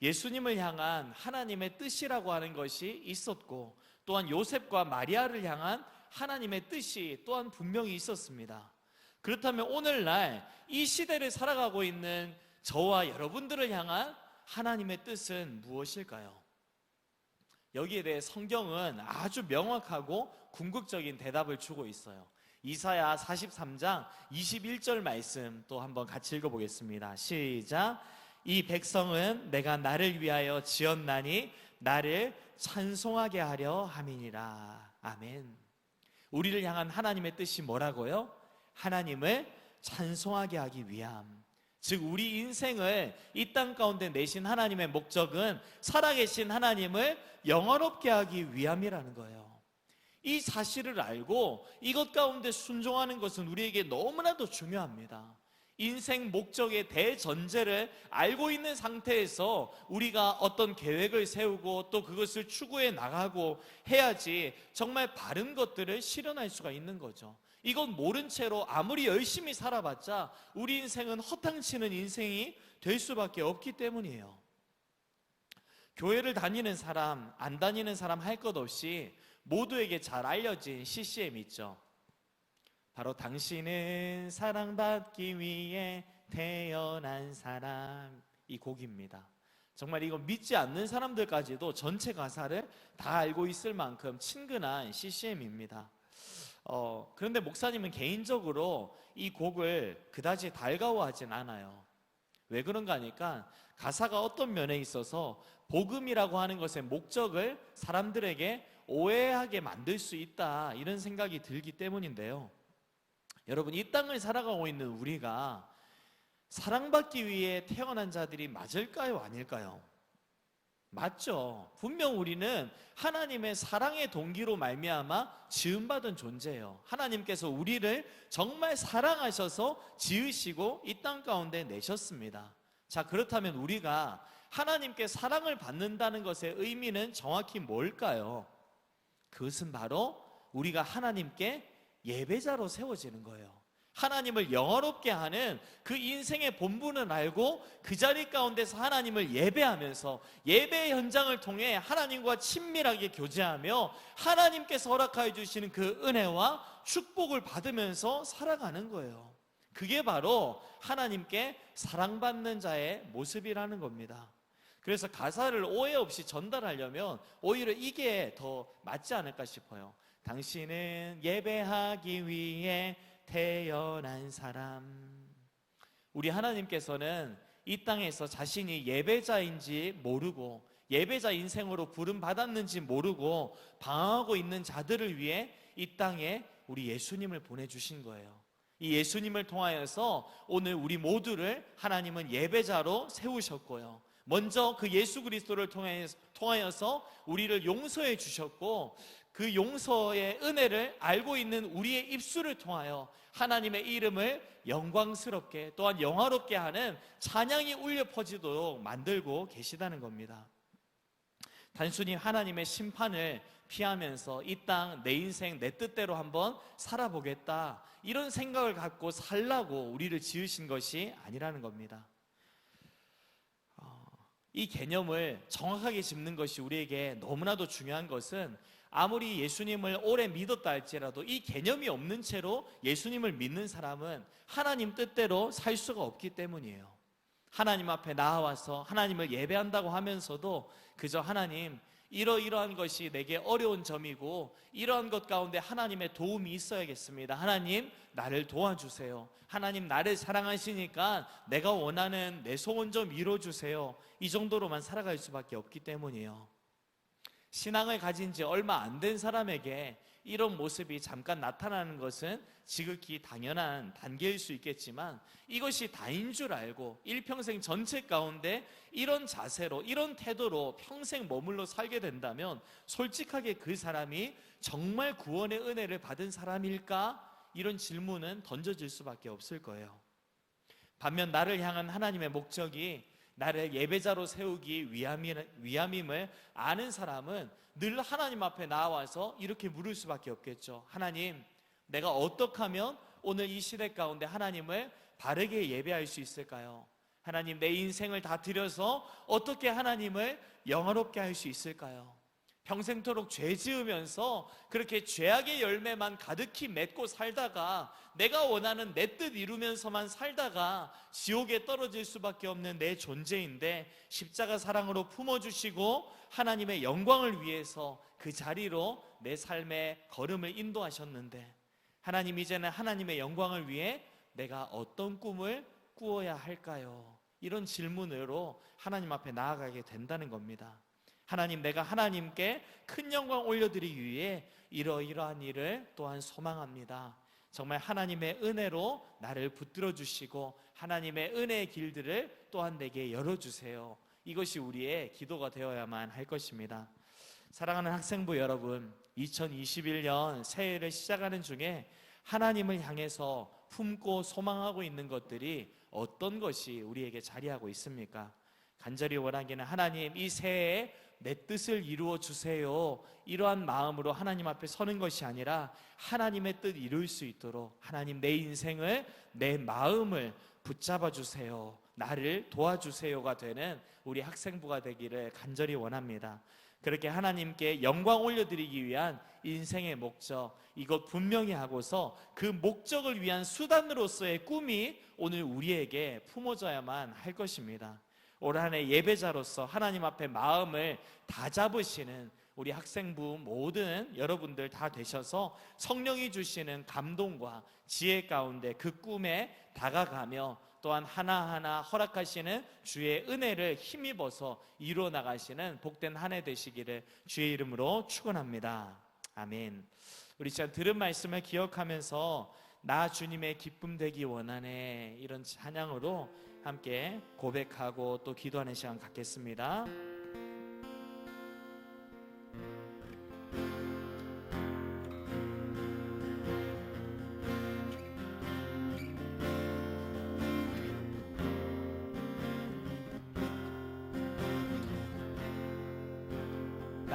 B: 예수님을 향한 하나님의 뜻이라고 하는 것이 있었고, 또한 요셉과 마리아를 향한 하나님의 뜻이 또한 분명히 있었습니다. 그렇다면 오늘날 이 시대를 살아가고 있는 저와 여러분들을 향한 하나님의 뜻은 무엇일까요? 여기에 대해 성경은 아주 명확하고 궁극적인 대답을 주고 있어요. 이사야 43장 21절 말씀 또 한번 같이 읽어보겠습니다. 시작. 이 백성은 내가 나를 위하여 지었나니 나를 찬송하게 하려 함이니라. 아멘. 우리를 향한 하나님의 뜻이 뭐라고요? 하나님을 찬송하게 하기 위함. 즉 우리 인생을 이 땅 가운데 내신 하나님의 목적은 살아계신 하나님을 영원롭게 하기 위함이라는 거예요. 이 사실을 알고 이것 가운데 순종하는 것은 우리에게 너무나도 중요합니다. 인생 목적의 대전제를 알고 있는 상태에서 우리가 어떤 계획을 세우고 또 그것을 추구해 나가고 해야지 정말 바른 것들을 실현할 수가 있는 거죠. 이건 모른 채로 아무리 열심히 살아봤자 우리 인생은 허탕치는 인생이 될 수밖에 없기 때문이에요. 교회를 다니는 사람, 안 다니는 사람 할 것 없이 모두에게 잘 알려진 CCM 있죠. 바로 당신은 사랑받기 위해 태어난 사람, 이 곡입니다. 정말 이거 믿지 않는 사람들까지도 전체 가사를 다 알고 있을 만큼 친근한 CCM입니다. 그런데 목사님은 개인적으로 이 곡을 그다지 달가워하진 않아요. 왜 그런가 하니까 가사가 어떤 면에 있어서 복음이라고 하는 것의 목적을 사람들에게 오해하게 만들 수 있다, 이런 생각이 들기 때문인데요. 여러분, 이 땅을 살아가고 있는 우리가 사랑받기 위해 태어난 자들이 맞을까요? 아닐까요? 맞죠. 분명 우리는 하나님의 사랑의 동기로 말미암아 지음받은 존재예요. 하나님께서 우리를 정말 사랑하셔서 지으시고 이 땅 가운데 내셨습니다. 자, 그렇다면 우리가 하나님께 사랑을 받는다는 것의 의미는 정확히 뭘까요? 그것은 바로 우리가 하나님께 예배자로 세워지는 거예요. 하나님을 영화롭게 하는 그 인생의 본분을 알고 그 자리 가운데서 하나님을 예배하면서 예배 현장을 통해 하나님과 친밀하게 교제하며 하나님께서 허락하여 주시는 그 은혜와 축복을 받으면서 살아가는 거예요. 그게 바로 하나님께 사랑받는 자의 모습이라는 겁니다. 그래서 가사를 오해 없이 전달하려면 오히려 이게 더 맞지 않을까 싶어요. 당신은 예배하기 위해 태어난 사람. 우리 하나님께서는 이 땅에서 자신이 예배자인지 모르고 예배자 인생으로 부름받았는지 모르고 방황하고 있는 자들을 위해 이 땅에 우리 예수님을 보내주신 거예요. 이 예수님을 통하여서 오늘 우리 모두를 하나님은 예배자로 세우셨고요, 먼저 그 예수 그리스도를 통하여서 우리를 용서해 주셨고, 그 용서의 은혜를 알고 있는 우리의 입술을 통하여 하나님의 이름을 영광스럽게 또한 영화롭게 하는 찬양이 울려 퍼지도록 만들고 계시다는 겁니다. 단순히 하나님의 심판을 피하면서 이 땅 내 인생 내 뜻대로 한번 살아보겠다, 이런 생각을 갖고 살라고 우리를 지으신 것이 아니라는 겁니다. 이 개념을 정확하게 짚는 것이 우리에게 너무나도 중요한 것은, 아무리 예수님을 오래 믿었다 할지라도 이 개념이 없는 채로 예수님을 믿는 사람은 하나님 뜻대로 살 수가 없기 때문이에요. 하나님 앞에 나와서 하나님을 예배한다고 하면서도 그저 하나님, 이러이러한 것이 내게 어려운 점이고 이러한 것 가운데 하나님의 도움이 있어야겠습니다. 하나님, 나를 도와주세요. 하나님, 나를 사랑하시니까 내가 원하는 내 소원 좀 이뤄주세요. 이 정도로만 살아갈 수밖에 없기 때문이에요. 신앙을 가진 지 얼마 안 된 사람에게 이런 모습이 잠깐 나타나는 것은 지극히 당연한 단계일 수 있겠지만, 이것이 다인 줄 알고 일평생 전체 가운데 이런 자세로 이런 태도로 평생 머물러 살게 된다면 솔직하게 그 사람이 정말 구원의 은혜를 받은 사람일까? 이런 질문은 던져질 수밖에 없을 거예요. 반면 나를 향한 하나님의 목적이 나를 예배자로 세우기 위함임을 아는 사람은 늘 하나님 앞에 나와서 이렇게 물을 수밖에 없겠죠. 하나님, 내가 어떻게 하면 오늘 이 시대 가운데 하나님을 바르게 예배할 수 있을까요? 하나님, 내 인생을 다 드려서 어떻게 하나님을 영화롭게 할 수 있을까요? 평생토록 죄 지으면서 그렇게 죄악의 열매만 가득히 맺고 살다가 내가 원하는 내 뜻 이루면서만 살다가 지옥에 떨어질 수밖에 없는 내 존재인데, 십자가 사랑으로 품어주시고 하나님의 영광을 위해서 그 자리로 내 삶의 걸음을 인도하셨는데, 하나님, 이제는 하나님의 영광을 위해 내가 어떤 꿈을 꾸어야 할까요? 이런 질문으로 하나님 앞에 나아가게 된다는 겁니다. 하나님, 내가 하나님께 큰 영광 올려드리기 위해 이러이러한 일을 또한 소망합니다. 정말 하나님의 은혜로 나를 붙들어 주시고 하나님의 은혜의 길들을 또한 내게 열어주세요. 이것이 우리의 기도가 되어야만 할 것입니다. 사랑하는 학생부 여러분, 2021년 새해를 시작하는 중에 하나님을 향해서 품고 소망하고 있는 것들이 어떤 것이 우리에게 자리하고 있습니까? 간절히 원하기는, 하나님, 이 새해에 내 뜻을 이루어 주세요, 이러한 마음으로 하나님 앞에 서는 것이 아니라 하나님의 뜻 이룰 수 있도록 하나님, 내 인생을, 내 마음을 붙잡아 주세요, 나를 도와주세요가 되는 우리 학생부가 되기를 간절히 원합니다. 그렇게 하나님께 영광 올려드리기 위한 인생의 목적, 이것 분명히 하고서 그 목적을 위한 수단으로서의 꿈이 오늘 우리에게 품어져야만 할 것입니다. 올 한 해 예배자로서 하나님 앞에 마음을 다 잡으시는 우리 학생부 모든 여러분들 다 되셔서 성령이 주시는 감동과 지혜 가운데 그 꿈에 다가가며 또한 하나하나 허락하시는 주의 은혜를 힘입어서 이루어 나가시는 복된 한 해 되시기를 주의 이름으로 축원합니다. 아멘. 우리 지금 들은 말씀을 기억하면서 나 주님의 기쁨 되기 원하네, 이런 찬양으로 함께 고백하고 또 기도하는 시간 갖겠습니다.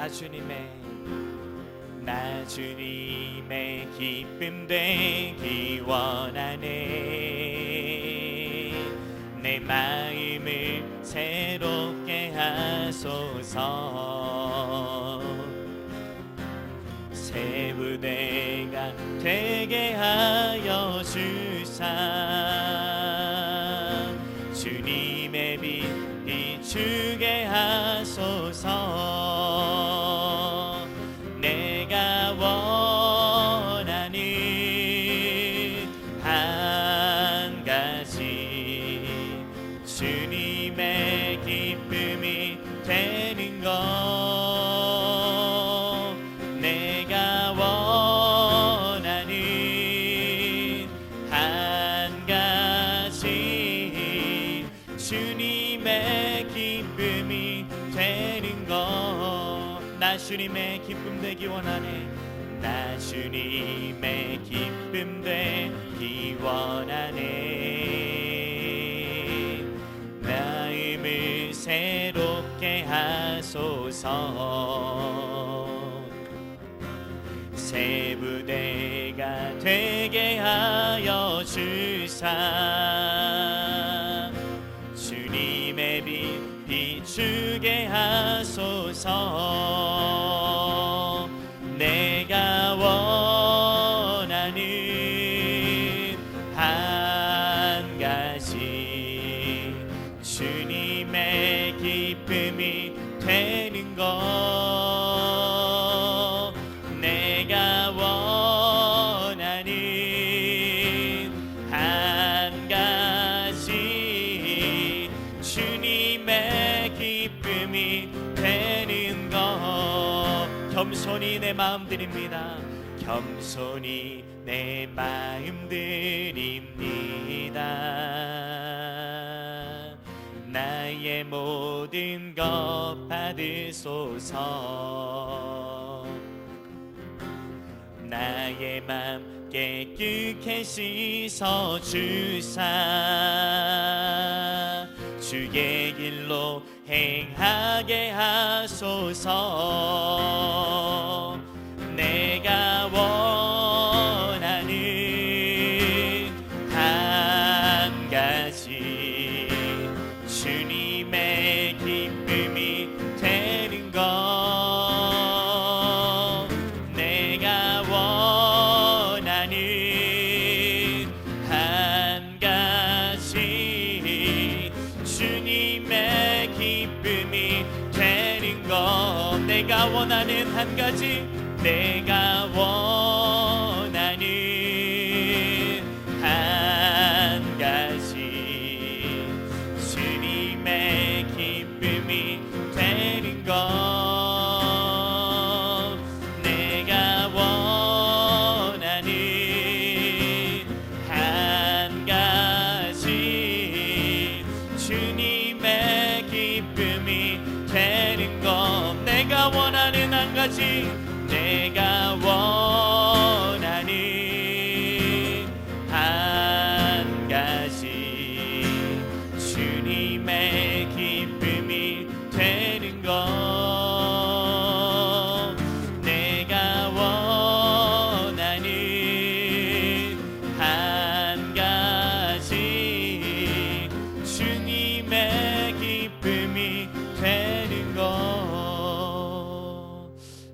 B: 나 주님의 기쁨 되기 원하네. 내 마음을 새롭게 하소서. 새 부대가 되게 하여 주사 주님의 빛 비추게 하소서. 내가 원하는 한 가지 주님의 기쁨이 되는 것. 내가 원하는 한 가지 주님의 기쁨이 되는 것. 나 주님의 기쁨 되기 원하네. 나 주님의 기쁨 되기 원하네. 마음을 새롭게 하소서. 새 부대가 되게 하여 주사 주님의 빛 비추게 하소서. 내가 원하는 한 가지 주님의 기쁨이 되는 것. 내가 원하는 한 가지 주님의 기쁨이 되는 것. 겸손히 내 마음 드립니다. 겸손히 내 마음 드립니다. 나의 모든 것 받으소서. 나의 맘 깨끗게 씻어 주사 주의 길로 행하게 하소서. 내가 원하는 한 가지 주님의 기쁨이 되는 것. 내가 원하는 한 가지 주님의 기쁨이 되는 것. 내가 원하는 한 가지. 내가 원하는 한 가지 주님의 기쁨이 되는 것. 내가 원하는 한 가지 주님의 기쁨이 되는 것. 내가 원하는 한 가지. 내가 원하는 한 가지 주님의 기쁨이 되는 것. 내가 원하는 한 가지 주님의 기쁨이 되는 것.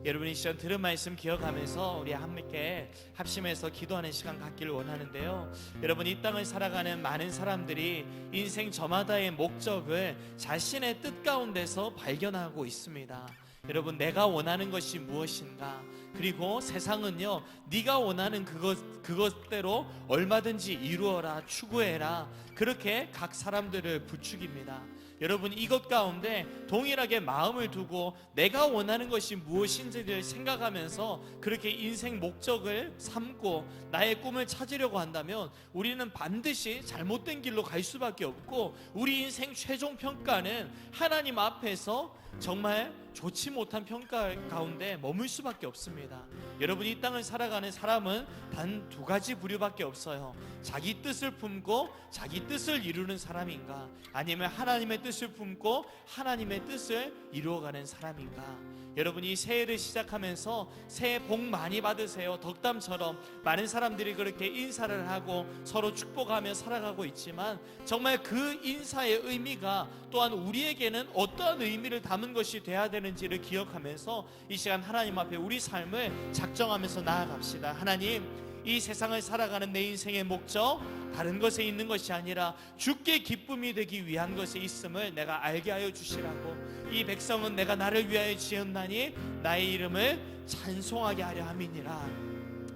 B: 여러분이 시간 들은 말씀 기억하면서 우리 함께 합심해서 기도하는 시간 갖기를 원하는데요. 여러분, 이 땅을 살아가는 많은 사람들이 인생 저마다의 목적을 자신의 뜻 가운데서 발견하고 있습니다. 여러분, 내가 원하는 것이 무엇인가? 그리고 세상은요, 네가 원하는 그것대로 얼마든지 이루어라, 추구해라, 그렇게 각 사람들을 부추깁니다. 여러분, 이것 가운데 동일하게 마음을 두고 내가 원하는 것이 무엇인지를 생각하면서 그렇게 인생 목적을 삼고 나의 꿈을 찾으려고 한다면 우리는 반드시 잘못된 길로 갈 수밖에 없고, 우리 인생 최종 평가는 하나님 앞에서 정말 좋지 못한 평가 가운데 머물 수밖에 없습니다. 있습니다. 여러분이 이 땅을 살아가는 사람은 단 두 가지 부류밖에 없어요. 자기 뜻을 품고 자기 뜻을 이루는 사람인가, 아니면 하나님의 뜻을 품고 하나님의 뜻을 이루어가는 사람인가. 여러분이 새해를 시작하면서 새해 복 많이 받으세요, 덕담처럼 많은 사람들이 그렇게 인사를 하고 서로 축복하며 살아가고 있지만, 정말 그 인사의 의미가 또한 우리에게는 어떠한 의미를 담은 것이 돼야 되는지를 기억하면서 이 시간 하나님 앞에 우리 삶을 작정하면서 나아갑시다. 하나님, 이 세상을 살아가는 내 인생의 목적, 다른 것에 있는 것이 아니라 주께 기쁨이 되기 위한 것에 있음을 내가 알게 하여 주시라고. 이 백성은 내가 나를 위하여 지었나니 나의 이름을 찬송하게 하려 함이니라.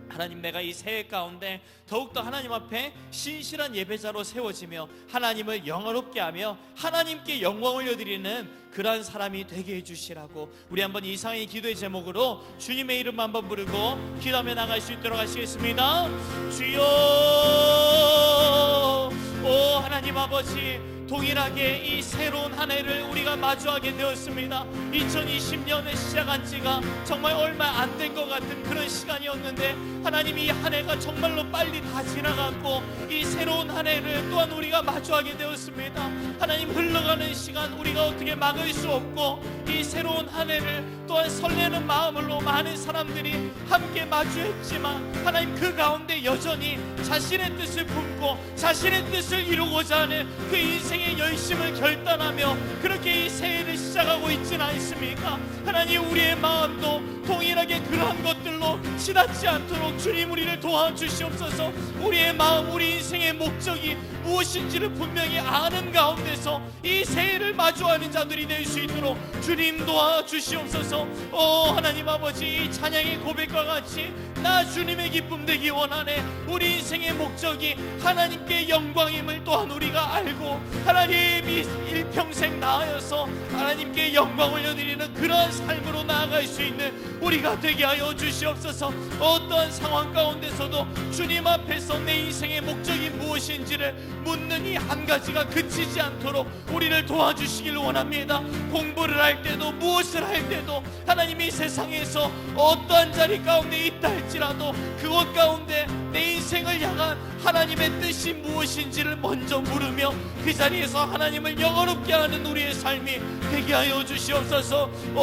B: 하나님, 내가 이 새해 가운데 더욱더 하나님 앞에 신실한 예배자로 세워지며 하나님을 영화롭게 하며 하나님께 영광 올려드리는 그러한 사람이 되게 해주시라고. 우리 한번 이상의 기도의 제목으로 주님의 이름 한번 부르고 기도하며 나갈 수 있도록 하시겠습니다. 주여, 오 하나님 아버지, 동일하게 이 새로운 한 해를 우리가 마주하게 되었습니다. 2020년에 시작한 지가 정말 얼마 안 된 것 같은 그런 시간이었는데, 하나님, 이 한 해가 정말로 빨리 다 지나갔고 이 새로운 한 해를 또한 우리가 마주하게 되었습니다. 하나님, 흘러가는 시간 우리가 어떻게 막을 수 없고 이 새로운 한 해를 또한 설레는 마음으로 많은 사람들이 함께 마주했지만, 하나님, 그 가운데 여전히 자신의 뜻을 품고 자신의 뜻을 이루고자 하는 그 인생의 열심을 결단하며 그렇게 이 새해를 시작하고 있지는 않습니까? 하나님, 우리의 마음도 동일하게 그러한 것들로 지나지 않도록 주님 우리를 도와주시옵소서. 우리의 마음, 우리 인생의 목적이 무엇인지를 분명히 아는 가운데서 이 새해를 마주하는 자들이 될 수 있도록 주님 도와주시옵소서. 오 하나님 아버지, 이 찬양의 고백과 같이 나 주님의 기쁨 되기 원하네. 우리 인생의 목적이 하나님께 영광임을 또한 우리가 알고 하나님이 일평생 나아여서 하나님께 영광 올려드리는 그러한 삶으로 나아갈 수 있는 우리가 되게 하여 주시옵소서. 어떠한 상황 가운데서도 주님 앞에서 내 인생의 목적이 무엇인지를 묻는 이 한 가지가 그치지 않도록 우리를 도와주시길 원합니다. 공부를 할 때도 무엇을 할 때도 하나님이 세상에서 어떠한 자리 가운데 있다 할지라도 그것 가운데 내 인생을 향한 하나님의 뜻이 무엇인지를 먼저 물으며 그 자리에서 하나님을 영원롭게 하는 우리의 삶이 되게 하여 주시옵소서. 오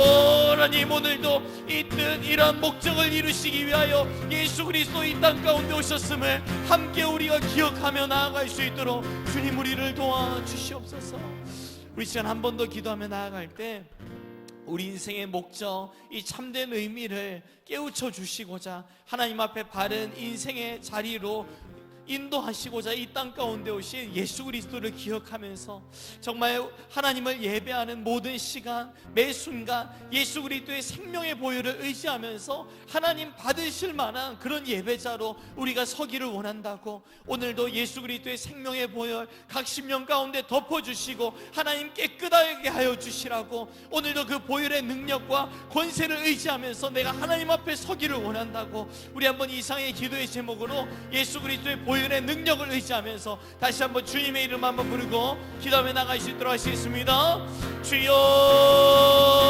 B: 하나님, 오늘도 이 뜻, 이러한 목적을 이루시기 위하여 예수 그리스도 이 땅 가운데 오셨음을 함께 우리가 기억하며 나아갈 수 있도록 주님 우리를 도와주시옵소서. 우리 시간 한 번 더 기도하며 나아갈 때 우리 인생의 목적, 이 참된 의미를 깨우쳐 주시고자 하나님 앞에 바른 인생의 자리로 인도하시고자 이 땅 가운데 오신 예수 그리스도를 기억하면서 정말 하나님을 예배하는 모든 시간, 매 순간 예수 그리스도의 생명의 보혈을 의지하면서 하나님 받으실 만한 그런 예배자로 우리가 서기를 원한다고. 오늘도 예수 그리스도의 생명의 보혈 각 심령 가운데 덮어주시고 하나님 깨끗하게 하여 주시라고. 오늘도 그 보혈의 능력과 권세를 의지하면서 내가 하나님 앞에 서기를 원한다고. 우리 한번 이상의 기도의 제목으로 예수 그리스도의 보혈의 능력을 의지하면서 다시 한번 주님의 이름 한번 부르고 기도하며 나갈 수 있도록 하시겠습니다.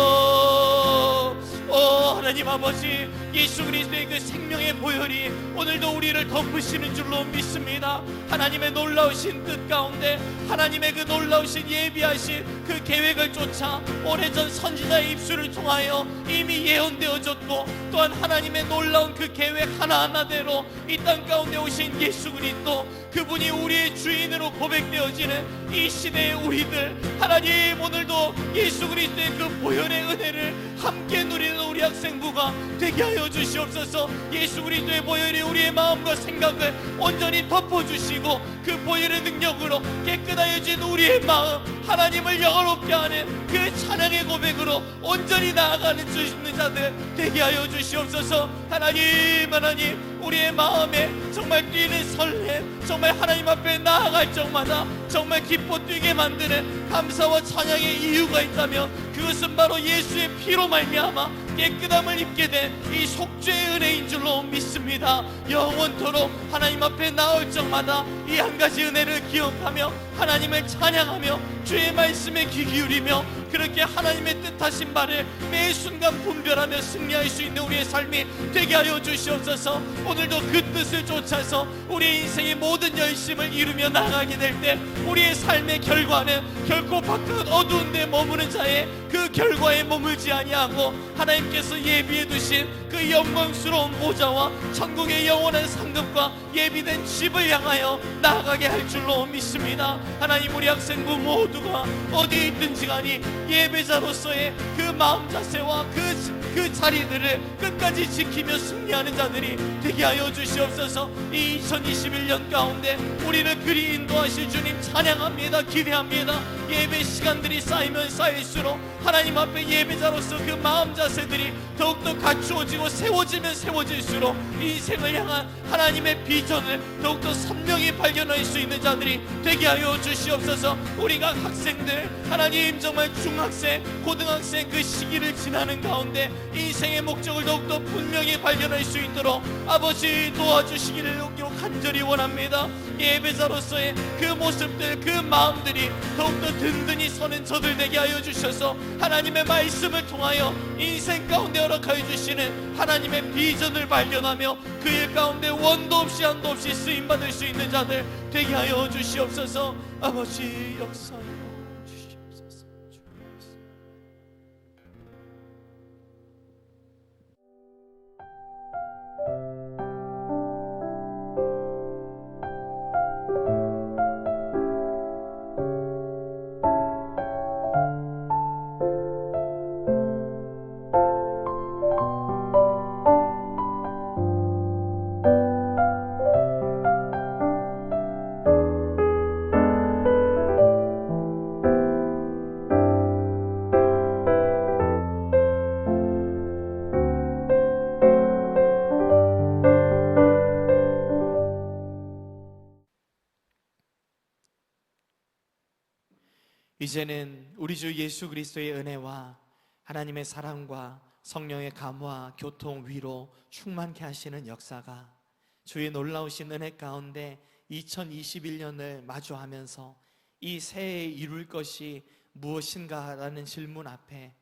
B: 주여, 오 하나님 아버지, 예수 그리스도의 그 생명의 보혈이 오늘도 우리를 덮으시는 줄로 믿습니다. 하나님의 놀라우신 뜻 가운데 하나님의 그 놀라우신 예비하신 그 계획을 쫓아 오래전 선지자의 입술을 통하여 이미 예언되어졌고, 또한 하나님의 놀라운 그 계획 하나하나대로 이 땅 가운데 오신 예수 그리스도, 그분이 우리의 주인으로 고백되어지는 이 시대의 우리들, 하나님 오늘도 예수 그리스도의 그 보혈의 은혜를 함께 누리는 우리 학생부가 되게 하여 주시옵소서. 예수 그리스도의 보혈이 우리의 마음과 생각을 온전히 덮어주시고 그 보혈의 능력으로 깨끗하여진 우리의 마음, 하나님을 영원롭게 하는 그 찬양의 고백으로 온전히 나아가는 주 있는 자들 되게 하여 주시옵소서. 하나님, 우리의 마음에 정말 뛰는 설렘, 정말 하나님 앞에 나아갈 적마다 정말 기뻐 뛰게 만드는 감사와 찬양의 이유가 있다면 그것은 바로 예수의 피로 말미암아 깨끗함을 입게 된 이 속죄의 은혜인 줄로 믿습니다. 영원토록 하나님 앞에 나올 적마다 이 한 가지 은혜를 기억하며 하나님을 찬양하며 주의 말씀에 귀 기울이며 그렇게 하나님의 뜻하신 바를 매 순간 분별하며 승리할 수 있는 우리의 삶이 되게 하여 주시옵소서. 오늘도 그 뜻을 쫓아서 우리의 인생의 모든 열심을 이루며 나아가게 될 때 우리의 삶의 결과는 결코 바깥 어두운 데 머무는 자의 그 결과에 머물지 아니하고 하나님께서 예비해 두신 그 영광스러운 보좌와 천국의 영원한 상급과 예비된 집을 향하여 나아가게 할 줄로 믿습니다. 하나님, 우리 학생부 모두가 어디에 있든지 간에 예배자로서의 그 마음 자세와 그 자리들을 끝까지 지키며 승리하는 자들이 되게 하여 주시옵소서. 이 2021년 가운데 우리를 그리 인도하실 주님 찬양합니다. 기대합니다. 예배 시간들이 쌓이면 쌓일수록 하나님 앞에 예배자로서 그 마음 자세들이 더욱더 갖추어지고 세워지면 세워질수록 인생을 향한 하나님의 비전을 더욱더 선명히 발견할 수 있는 자들이 되게 하여 주시옵소서. 우리가 학생들, 하나님 정말 중학생, 고등학생 그 시기를 지나는 가운데 인생의 목적을 더욱더 분명히 발견할 수 있도록 아버지 도와주시기를 간절히 원합니다. 예배자로서의 그 모습들, 그 마음들이 더욱더 든든히 서는 저들 되게 하여 주셔서 하나님의 말씀을 통하여 인생 가운데 허락하여 주시는 하나님의 비전을 발견하며 그 일 가운데 원도 없이 한도 없이 쓰임받을 수 있는 자들 되게 하여 주시옵소서. 아버지 역사하여 주시옵소서. 이제는 우리 주 예수 그리스도의 은혜와 하나님의 사랑과 성령의 감화, 교통, 위로 충만케 하시는 역사가 주의 놀라우신 은혜 가운데 2021년을 마주하면서 이 새해에 이룰 것이 무엇인가라는 질문 앞에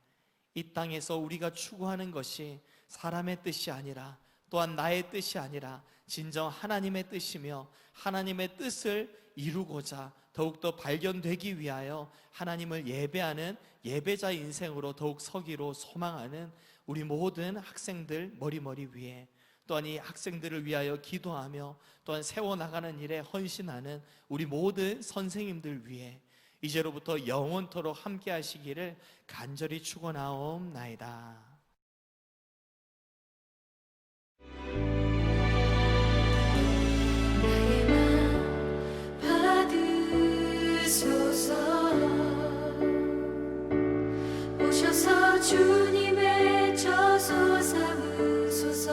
B: 이 땅에서 우리가 추구하는 것이 사람의 뜻이 아니라 또한 나의 뜻이 아니라 진정 하나님의 뜻이며 하나님의 뜻을 이루고자 더욱더 발견되기 위하여 하나님을 예배하는 예배자 인생으로 더욱 서기로 소망하는 우리 모든 학생들 머리 위에, 또한 이 학생들을 위하여 기도하며 또한 세워나가는 일에 헌신하는 우리 모든 선생님들 위해 이제로부터 영원토록 함께 하시기를 간절히 축원하옵나이다.
C: 오셔서 주님의 저소 삼으소서.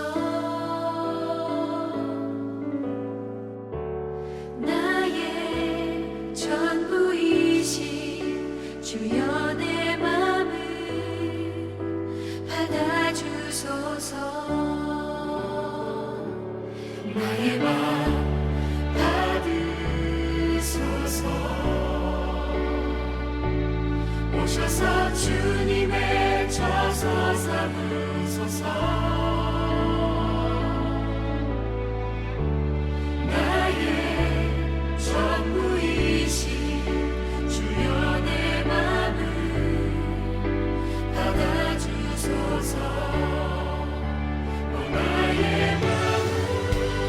C: 나의 전부이신 주여 내 맘을 받아주소서. 나의 맘 받으소서. 오셔서 주님의 저소 삼으소서.